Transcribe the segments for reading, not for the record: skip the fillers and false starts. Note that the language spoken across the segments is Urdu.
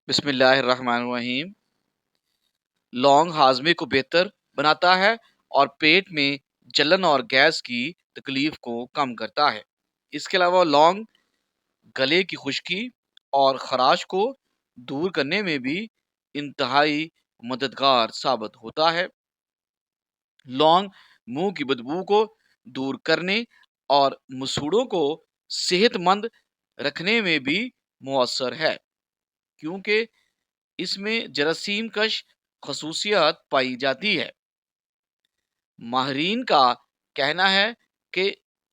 بسم اللہ الرحمن الرحیم۔ لونگ ہاضمے کو بہتر بناتا ہے اور پیٹ میں جلن اور گیس کی تکلیف کو کم کرتا ہے۔ اس کے علاوہ لونگ گلے کی خشکی اور خراش کو دور کرنے میں بھی انتہائی مددگار ثابت ہوتا ہے۔ لونگ منہ کی بدبو کو دور کرنے اور مسوڑوں کو صحت مند رکھنے میں بھی مؤثر ہے، کیونکہ اس میں جراثیم کش خصوصیات پائی جاتی ہے۔ ماہرین کا کہنا ہے کہ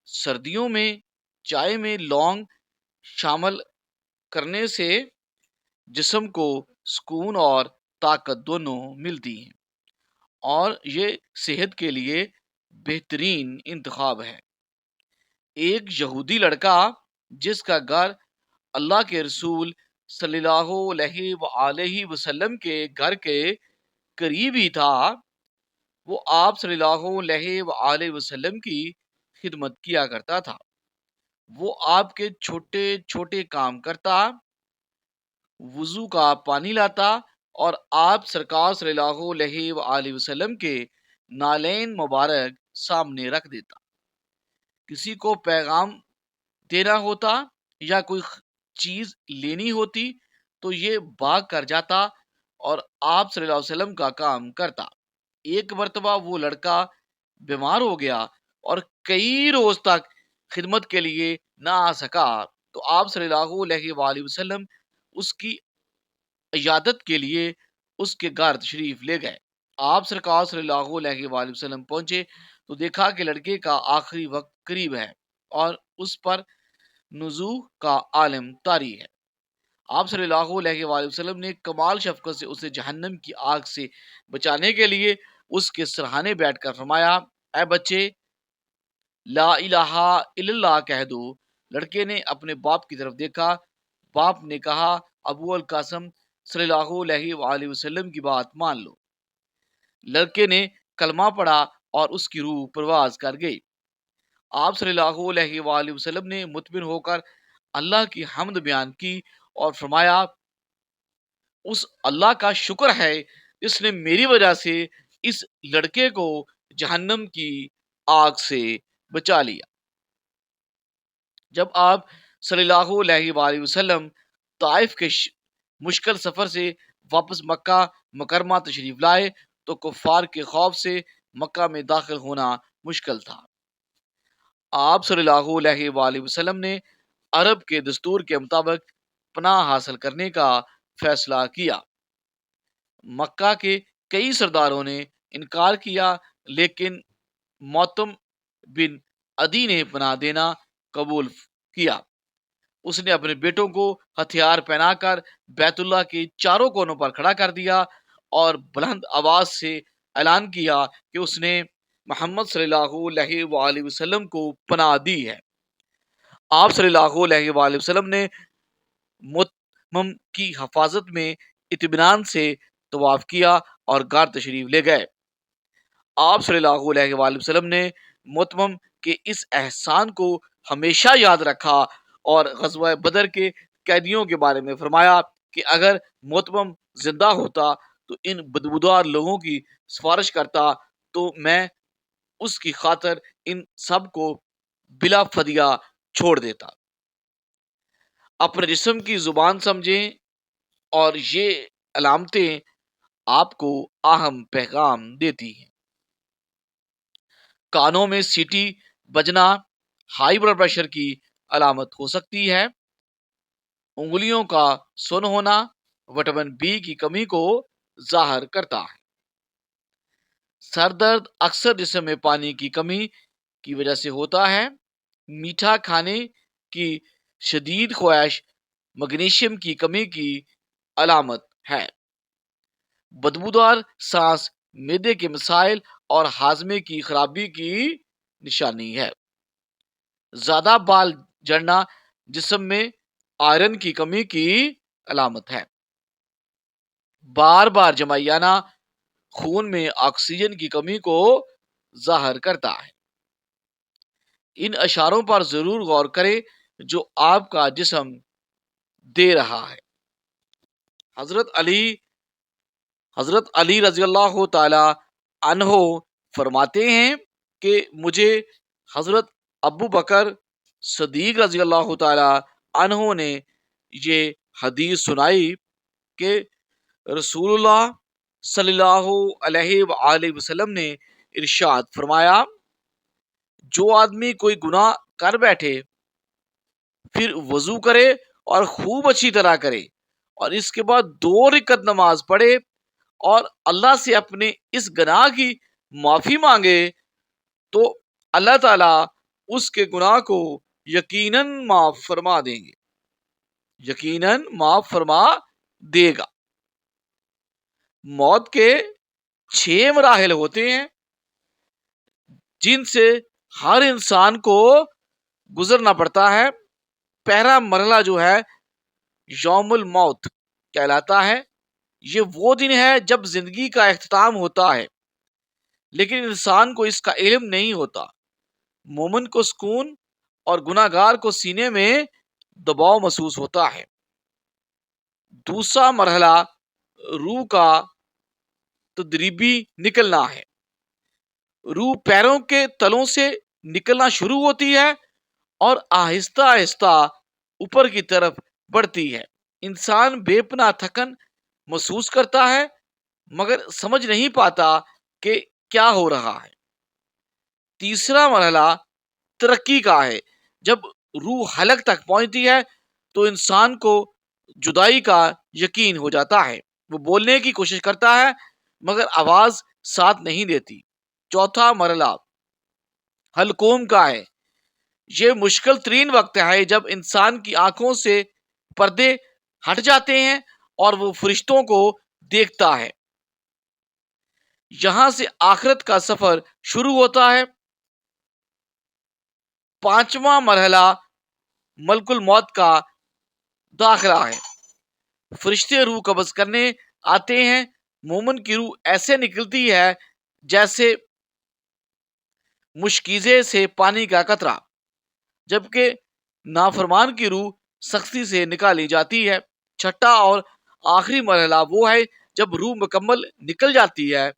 سردیوں میں چائے میں لونگ شامل کرنے سے جسم کو سکون اور طاقت دونوں ملتی ہیں، اور یہ صحت کے لیے بہترین انتخاب ہے۔ ایک یہودی لڑکا جس کا گھر اللہ کے رسول صلی اللہ علیہ وآلہ وسلم کے گھر کے قریب ہی تھا، وہ آپ صلی اللہ علیہ وآلہ وسلم کی خدمت کیا کرتا تھا۔ وہ آپ کے چھوٹے چھوٹے کام کرتا، وضو کا پانی لاتا اور آپ سرکار صلی اللہ علیہ وآلہ وسلم کے نالین مبارک سامنے رکھ دیتا۔ کسی کو پیغام دینا ہوتا یا کوئی چیز لینی ہوتی تو یہ بھاگ کر جاتا اور آپ صلی اللہ علیہ وسلم کا کام کرتا۔ ایک مرتبہ وہ لڑکا بیمار ہو گیا اور کئی روز تک خدمت کے لیے نہ آ سکا، تو آپ صلی اللہ علیہ وآلہ وسلم اس کی عیادت کے لیے اس کے گھر تشریف لے گئے۔ آپ سرکار صلی اللہ علیہ وآلہ وسلم پہنچے تو دیکھا کہ لڑکے کا آخری وقت قریب ہے اور اس پر نزوع کا عالم طاری ہے۔ آپ صلی اللہ علیہ وآلہ وسلم نے کمال شفقت سے اسے جہنم کی آگ سے بچانے کے لیے اس کے سرہانے بیٹھ کر فرمایا، اے بچے، لا الہ الا اللہ کہہ دو۔ لڑکے نے اپنے باپ کی طرف دیکھا۔ باپ نے کہا، ابو القاسم صلی اللہ علیہ وآلہ وسلم کی بات مان لو۔ لڑکے نے کلمہ پڑھا اور اس کی روح پرواز کر گئی۔ آپ صلی اللہ علیہ وآلہ وسلم نے مطمئن ہو کر اللہ کی حمد بیان کی اور فرمایا، اس اللہ کا شکر ہے جس نے میری وجہ سے اس لڑکے کو جہنم کی آگ سے بچا لیا۔ جب آپ صلی اللہ علیہ وآلہ وسلم طائف کے مشکل سفر سے واپس مکہ مکرمہ تشریف لائے تو کفار کے خوف سے مکہ میں داخل ہونا مشکل تھا۔ آپ صلی اللہ علیہ وآلہ وسلم نے عرب کے دستور کے مطابق پناہ حاصل کرنے کا فیصلہ کیا۔ مکہ کے کئی سرداروں نے انکار کیا، لیکن موتم بن عدی نے پناہ دینا قبول کیا۔ اس نے اپنے بیٹوں کو ہتھیار پہنا کر بیت اللہ کے چاروں کونوں پر کھڑا کر دیا اور بلند آواز سے اعلان کیا کہ اس نے محمد صلی اللہ علیہ وآلہ وسلم کو پناہ دی ہے۔ آپ صلی اللہ علیہ وآلہ وسلم نے متمم کی حفاظت میں اطمینان سے طواف کیا اور غار تشریف لے گئے۔ آپ صلی اللہ علیہ وآلہ وسلم نے متمم کے اس احسان کو ہمیشہ یاد رکھا اور غزوہ بدر کے قیدیوں کے بارے میں فرمایا کہ اگر متمم زندہ ہوتا تو ان بدبودار لوگوں کی سفارش کرتا تو میں اس کی خاطر ان سب کو بلا فدیہ چھوڑ دیتا۔ اپنے جسم کی زبان سمجھیں اور یہ علامتیں آپ کو اہم پیغام دیتی ہیں۔ کانوں میں سیٹی بجنا ہائی بلڈ پریشر کی علامت ہو سکتی ہے۔ انگلیوں کا سن ہونا وٹامن بی کی کمی کو ظاہر کرتا ہے۔ سر درد اکثر جسم میں پانی کی کمی کی وجہ سے ہوتا ہے۔ میٹھا کھانے کی شدید خواہش میگنیشیم کی کمی کی علامت ہے۔ بدبودار سانس معدے کے مسائل اور ہاضمے کی خرابی کی نشانی ہے۔ زیادہ بال جھڑنا جسم میں آئرن کی کمی کی علامت ہے۔ بار بار جمائی آنا خون میں آکسیجن کی کمی کو ظاہر کرتا ہے۔ ان اشاروں پر ضرور غور کریں جو آپ کا جسم دے رہا ہے۔ حضرت علی رضی اللہ تعالی عنہ فرماتے ہیں کہ مجھے حضرت ابو بکر صدیق رضی اللہ تعالی عنہ نے یہ حدیث سنائی کہ رسول اللہ صلی اللہ علیہ وآلہ وسلم نے ارشاد فرمایا، جو آدمی کوئی گناہ کر بیٹھے پھر وضو کرے اور خوب اچھی طرح کرے اور اس کے بعد 2 رکعت نماز پڑھے اور اللہ سے اپنے اس گناہ کی معافی مانگے تو اللہ تعالیٰ اس کے گناہ کو یقیناً معاف فرما دیں گے، یقیناً معاف فرما دے گا۔ موت کے 6 مراحل ہوتے ہیں جن سے ہر انسان کو گزرنا پڑتا ہے۔ پہلا مرحلہ جو ہے یوم الموت کہلاتا ہے۔ یہ وہ دن ہے جب زندگی کا اختتام ہوتا ہے، لیکن انسان کو اس کا علم نہیں ہوتا۔ مومن کو سکون اور گناہ گار کو سینے میں دباؤ محسوس ہوتا ہے۔ دوسرا مرحلہ روح کا تدریجی نکلنا ہے۔ روح پیروں کے تلوں سے نکلنا شروع ہوتی ہے اور آہستہ آہستہ اوپر کی طرف بڑھتی ہے۔ انسان بے پناہ تھکن محسوس کرتا ہے مگر سمجھ نہیں پاتا کہ کیا ہو رہا ہے۔ تیسرا مرحلہ ترقی کا ہے۔ جب روح حلق تک پہنچتی ہے تو انسان کو جدائی کا یقین ہو جاتا ہے۔ وہ بولنے کی کوشش کرتا ہے مگر آواز ساتھ نہیں دیتی۔ چوتھا مرحلہ حلقوم کا ہے۔ یہ مشکل ترین وقت ہے جب انسان کی آنکھوں سے پردے ہٹ جاتے ہیں اور وہ فرشتوں کو دیکھتا ہے۔ یہاں سے آخرت کا سفر شروع ہوتا ہے۔ پانچواں مرحلہ ملک الموت کا داخلہ ہے۔ فرشتے روح قبض کرنے آتے ہیں۔ مومن کی روح ایسے نکلتی ہے جیسے مشکیزے سے پانی کا قطرہ، جبکہ نافرمان کی روح سختی سے نکالی جاتی ہے۔ چھٹا اور آخری مرحلہ وہ ہے جب روح مکمل نکل جاتی ہے۔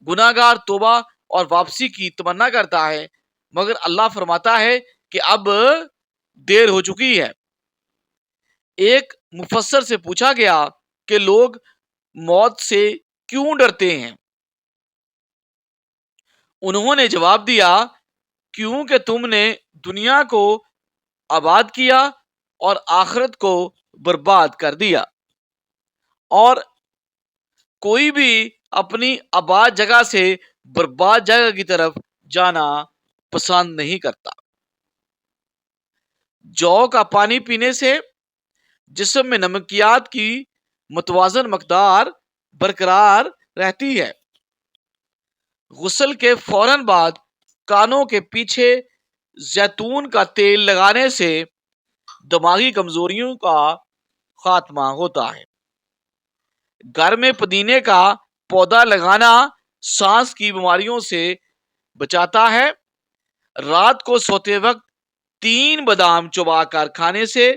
گناہ گار توبہ اور واپسی کی تمنا کرتا ہے مگر اللہ فرماتا ہے کہ اب دیر ہو چکی ہے۔ ایک مفسر سے پوچھا گیا کہ لوگ موت سے کیوں ڈرتے ہیں؟ انہوں نے جواب دیا، کیونکہ تم نے دنیا کو آباد کیا اور آخرت کو برباد کر دیا، اور کوئی بھی اپنی آباد جگہ سے برباد جگہ کی طرف جانا پسند نہیں کرتا۔ جو کا پانی پینے سے جسم میں نمکیات کی متوازن مقدار برقرار رہتی ہے۔ غسل کے فوراً بعد کانوں کے پیچھے زیتون کا تیل لگانے سے دماغی کمزوریوں کا خاتمہ ہوتا ہے۔ گھر میں پودینے کا پودا لگانا سانس کی بیماریوں سے بچاتا ہے۔ رات کو سوتے وقت 3 بادام چبا کر کھانے سے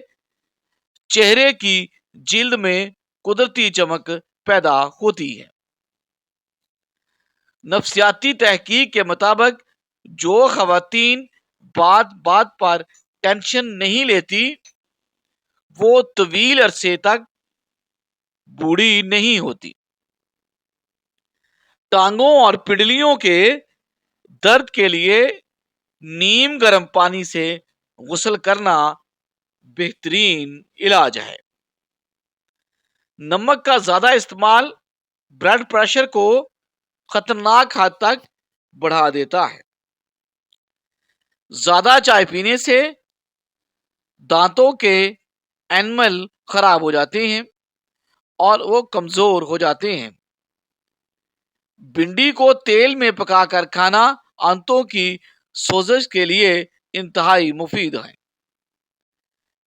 چہرے کی جلد میں قدرتی چمک پیدا ہوتی ہے۔ نفسیاتی تحقیق کے مطابق جو خواتین بات بات پر ٹینشن نہیں لیتی وہ طویل عرصے تک بوڑھی نہیں ہوتی۔ ٹانگوں اور پنڈلیوں کے درد کے لیے نیم گرم پانی سے غسل کرنا بہترین علاج ہے۔ نمک کا زیادہ استعمال بلڈ پریشر کو خطرناک حد تک بڑھا دیتا ہے۔ زیادہ چائے پینے سے دانتوں کے اینمل خراب ہو جاتے ہیں اور وہ کمزور ہو جاتے ہیں۔ بھنڈی کو تیل میں پکا کر کھانا آنتوں کی سوزش کے لیے انتہائی مفید ہے۔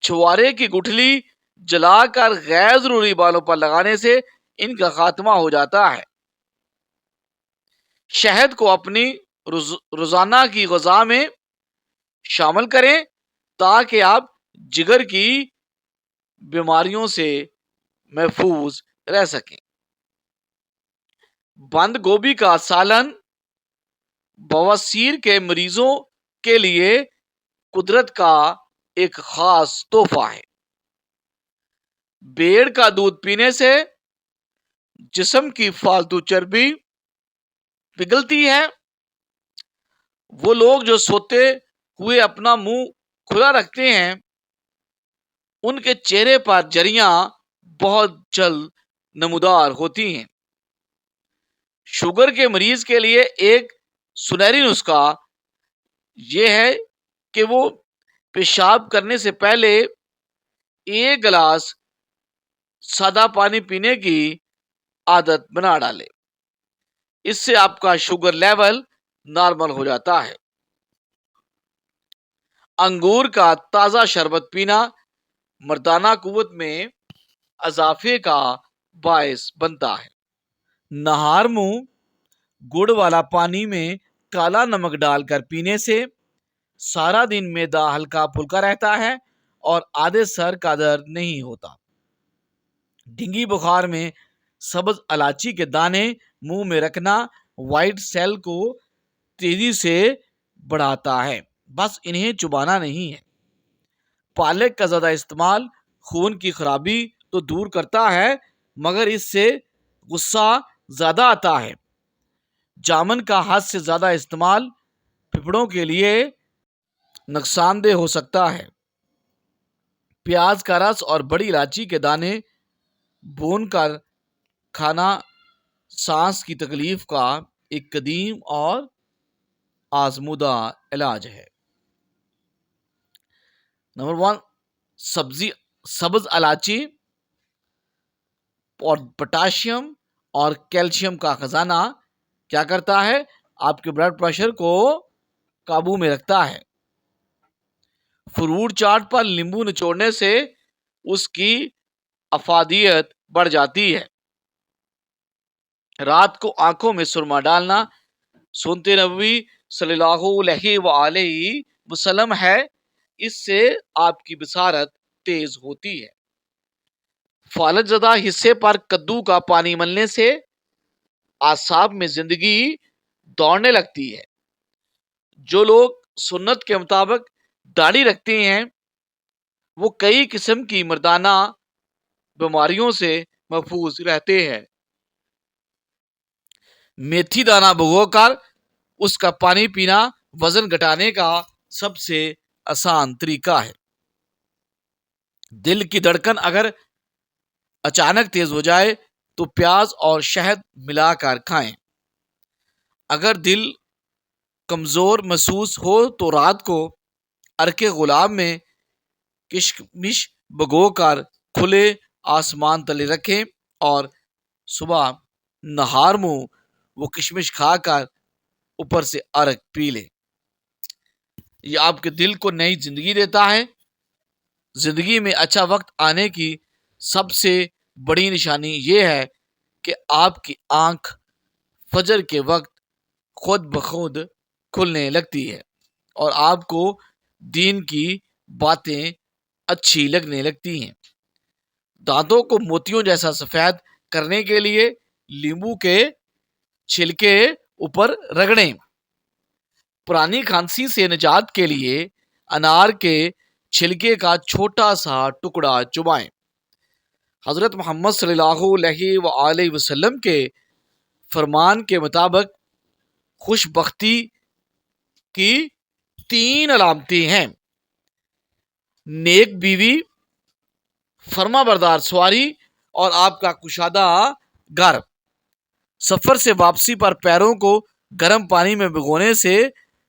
چھوارے کی گٹھلی جلا کر غیر ضروری بالوں پر لگانے سے ان کا خاتمہ ہو جاتا ہے۔ شہد کو اپنی روزانہ کی غذا میں شامل کریں تاکہ آپ جگر کی بیماریوں سے محفوظ رہ سکیں۔ بند گوبھی کا سالن بواسیر کے مریضوں کے لیے قدرت کا ایک خاص تحفہ ہے۔ بیڑ کا دودھ پینے سے جسم کی فالتو چربی پگھلتی ہے۔ وہ لوگ جو سوتے ہوئے اپنا منہ کھلا رکھتے ہیں ان کے چہرے پر جریاں بہت جلد نمودار ہوتی ہیں۔ شوگر کے مریض کے لیے ایک سنہری نسخہ یہ ہے کہ وہ پیشاب کرنے سے پہلے 1 گلاس سادہ پانی پینے کی عادت بنا ڈالے۔ اس سے آپ کا شوگر لیول نارمل ہو جاتا ہے۔ انگور کا تازہ شربت پینا مردانہ قوت میں اضافے کا باعث بنتا ہے۔ نہار منہ گڑ والا پانی میں کالا نمک ڈال کر پینے سے سارا دن معدہ ہلکا پھلکا رہتا ہے اور آدھے سر کا درد نہیں ہوتا۔ ڈینگی بخار میں سبز الائچی کے دانے منہ میں رکھنا وائٹ سیل کو تیزی سے بڑھاتا ہے، بس انہیں چبانا نہیں ہے۔ پالک کا زیادہ استعمال خون کی خرابی تو دور کرتا ہے مگر اس سے غصہ زیادہ آتا ہے۔ جامن کا حد سے زیادہ استعمال پھیپھڑوں کے لیے نقصان دہ ہو سکتا ہے۔ پیاز کا رس اور بڑی الائچی کے دانے بھون کر کھانا سانس کی تکلیف کا ایک قدیم اور آزمودہ علاج ہے۔ نمبر 1 سبز الائچی اور پوٹاشیم اور کیلشیم کا خزانہ کیا کرتا ہے؟ آپ کے بلڈ پریشر کو قابو میں رکھتا ہے۔ فروٹ چاٹ پر لیمبو نچوڑنے سے اس کی افادیت بڑھ جاتی ہے۔ رات کو آنکھوں میں سرما ڈالنا سنت نبوی صلی اللہ علیہ وآلہ وسلم ہے، اس سے آپ کی بصارت تیز ہوتی ہے۔ فالج زدہ حصے پر کدو کا پانی ملنے سے اعصاب میں زندگی دوڑنے لگتی ہے۔ جو لوگ سنت کے مطابق داڑھی رکھتے ہیں وہ کئی قسم کی مردانہ بیماریوں سے محفوظ رہتے ہیں۔ میتھی دانہ بھگو کر اس کا پانی پینا وزن گھٹانے کا سب سے آسان طریقہ ہے۔ دل کی دھڑکن اگر اچانک تیز ہو جائے تو پیاز اور شہد ملا کر کھائیں۔ اگر دل کمزور محسوس ہو تو رات کو عرق گلاب میں کشمش بھگو کر کھلے آسمان تلے رکھیں اور صبح نہار منہ وہ کشمش کھا کر اوپر سے عرق پی لیں۔ یہ آپ کے دل کو نئی زندگی دیتا ہے۔ زندگی میں اچھا وقت آنے کی سب سے بڑی نشانی یہ ہے کہ آپ کی آنکھ فجر کے وقت خود بخود کھلنے لگتی ہے اور آپ کو دین کی باتیں اچھی لگنے لگتی ہیں۔ دانتوں کو موتیوں جیسا سفید کرنے کے لیے لیمبو کے چھلکے اوپر رگڑیں۔ پرانی کھانسی سے نجات کے لیے انار کے چھلکے کا چھوٹا سا ٹکڑا چبائیں۔ حضرت محمد صلی اللہ علیہ وآلہ وسلم کے فرمان کے مطابق خوش بختی کی 3 علامتیں ہیں: نیک بیوی، فرما بردار سواری اور آپ کا کشادہ گھر۔ سفر سے واپسی پر پیروں کو گرم پانی میں بھگونے سے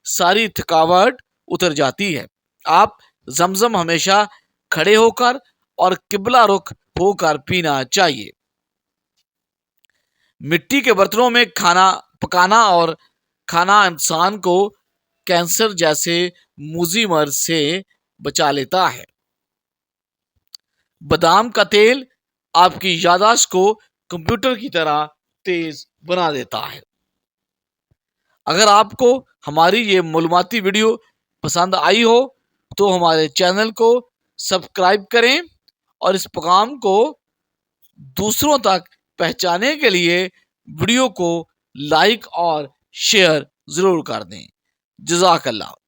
ساری تھکاوٹ اتر جاتی ہے۔ آپ زمزم ہمیشہ کھڑے ہو کر اور قبلہ رخ ہو کر پینا چاہیے۔ مٹی کے برتنوں میں کھانا پکانا اور کھانا انسان کو کینسر جیسے موذی مرض سے بچا لیتا ہے۔ بادام کا تیل آپ کی یادداشت کو کمپیوٹر کی طرح تیز بنا دیتا ہے۔ اگر آپ کو ہماری یہ معلوماتی ویڈیو پسند آئی ہو تو ہمارے چینل کو سبسکرائب کریں اور اس پیغام کو دوسروں تک پہنچانے کے لیے ویڈیو کو لائک اور شیئر ضرور کر دیں۔ جزاک اللہ۔